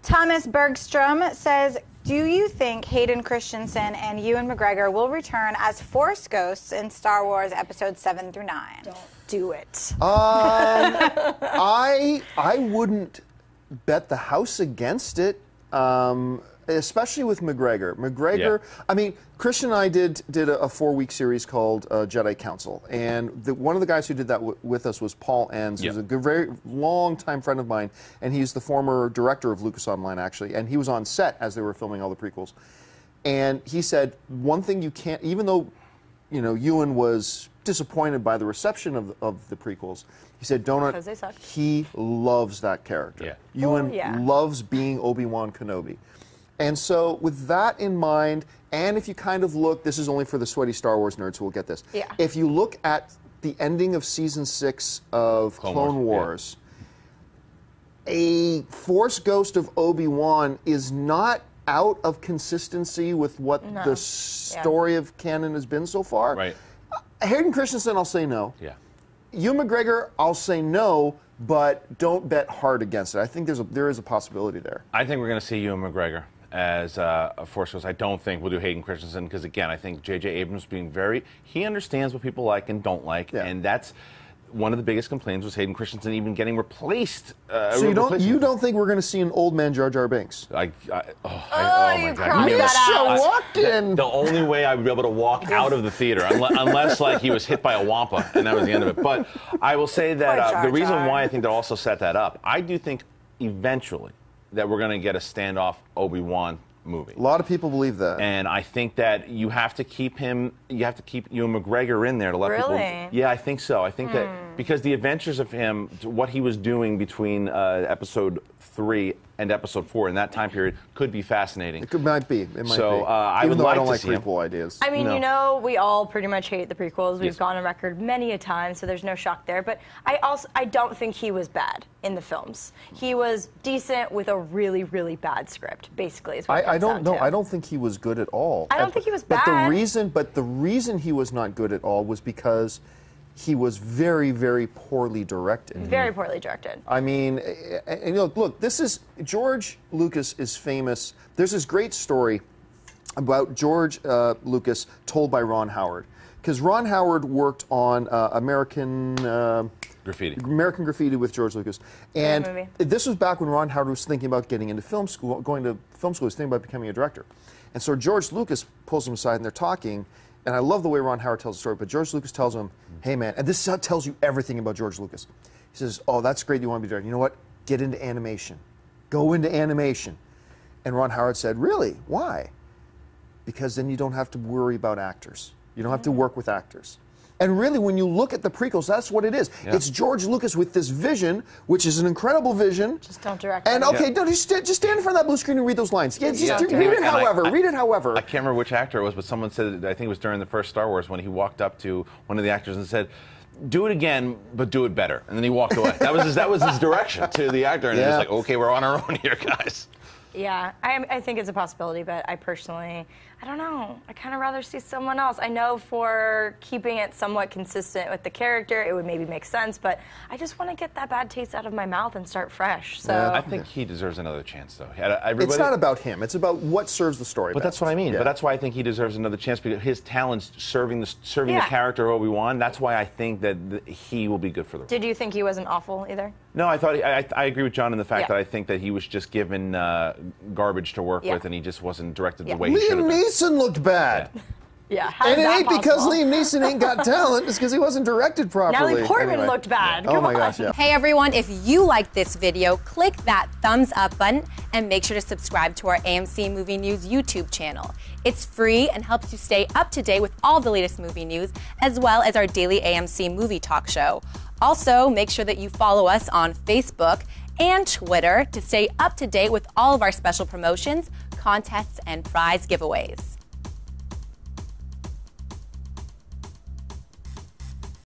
Thomas Bergstrom says, do you think Hayden Christensen and Ewan McGregor will return as Force ghosts in Star Wars Episodes 7 through 9? Don't do it. I wouldn't bet the house against it. Especially with McGregor. Yeah. I mean, Christian and I did a 4-week series called Jedi Council, and one of the guys who did that with us was Paul Enns, who's a very long-time friend of mine, and he's the former director of Lucas Online, actually, and he was on set as they were filming all the prequels. And he said, one thing you can't, even though, you know, Ewan was disappointed by the reception of the prequels, he said, Because they suck. he loves that character. Yeah. Ewan loves being Obi-Wan Kenobi. And so with that in mind, and if you kind of look, this is only for the sweaty Star Wars nerds who will get this. Yeah. If you look at the ending of Season 6 of Clone Wars, a Force ghost of Obi-Wan is not out of consistency with what the story of canon has been so far. Right. Hayden Christensen, I'll say no. Yeah. Ewan McGregor, I'll say no, but don't bet hard against it. I think there is a possibility there. I think we're going to see Ewan McGregor as a Force ghost. I don't think we'll do Hayden Christensen because, again, I think J.J. Abrams being he understands what people like and don't like, and that's one of the biggest complaints was Hayden Christensen even getting replaced. So you don't think we're going to see an old man Jar Jar Binks? Oh my God! The only way I would be able to walk out of the theater, unless like he was hit by a wampa and that was the end of it. But I will say that the reason why I think they'll also set that up, I do think eventually that we're going to get a standoff Obi-Wan movie. A lot of people believe that. And I think that you have to keep Ewan McGregor in there to let people... Yeah, I think so. I think that because the adventures of him, what he was doing between Episode 3 and Episode 4 in that time period could be fascinating. It might be. It might be. I Even would though like I don't to like see prequel ideas. I mean, you know, we all pretty much hate the prequels. We've Yes. gone on record many a time, so there's no shock there. But I don't think he was bad in the films. He was decent with a really, really bad script, basically. Is what it I don't comes know. down to. I don't think he was good at all. I don't think he was But bad. the reason he was not good at all was because he was very, very poorly directed. Very poorly directed. I mean, and look, this is George Lucas is famous. There's this great story about George Lucas told by Ron Howard, because Ron Howard worked on American Graffiti with George Lucas, and this was back when Ron Howard was thinking about getting into film school, going to film school. He was thinking about becoming a director, and so George Lucas pulls him aside and they're talking. And I love the way Ron Howard tells the story, but George Lucas tells him, hey, man, and this tells you everything about George Lucas. He says, oh, that's great, you want to be director. You know what? Get into animation. Go into animation. And Ron Howard said, really? Why? Because then you don't have to worry about actors. You don't have to work with actors. And really, when you look at the prequels, that's what it is. Yeah. It's George Lucas with this vision, which is an incredible vision. Just don't direct And it. okay, no, just stand in front of that blue screen and read those lines. Yeah, just read it however. Read it however. I can't remember which actor it was, but someone said, I think it was during the first Star Wars, when he walked up to one of the actors and said, do it again, but do it better. And then he walked away. That was his direction to the actor. And he was like, okay, we're on our own here, guys. Yeah, I think it's a possibility, but I personally, I don't know. I kind of rather see someone else. I know for keeping it somewhat consistent with the character, it would maybe make sense, but I just want to get that bad taste out of my mouth and start fresh. So I think he deserves another chance, though. It's not about him. It's about what serves the story. But that's what I mean. Yeah. But that's why I think he deserves another chance, because his talents serving the character of Obi-Wan. That's why I think that he will be good for the role. Did you think he wasn't awful either? No, I thought I agree with John in the fact that I think that he was just given garbage to work with, and he just wasn't directed the way he should have been. Liam Neeson looked bad. Yeah, and it ain't because Liam Neeson ain't got talent. It's because he wasn't directed properly. Natalie Portman looked bad. Oh my gosh, yeah. Hey everyone, if you liked this video, click that thumbs up button and make sure to subscribe to our AMC Movie News YouTube channel. It's free and helps you stay up to date with all the latest movie news, as well as our daily AMC movie talk show. Also, make sure that you follow us on Facebook and Twitter to stay up to date with all of our special promotions, contests, and prize giveaways.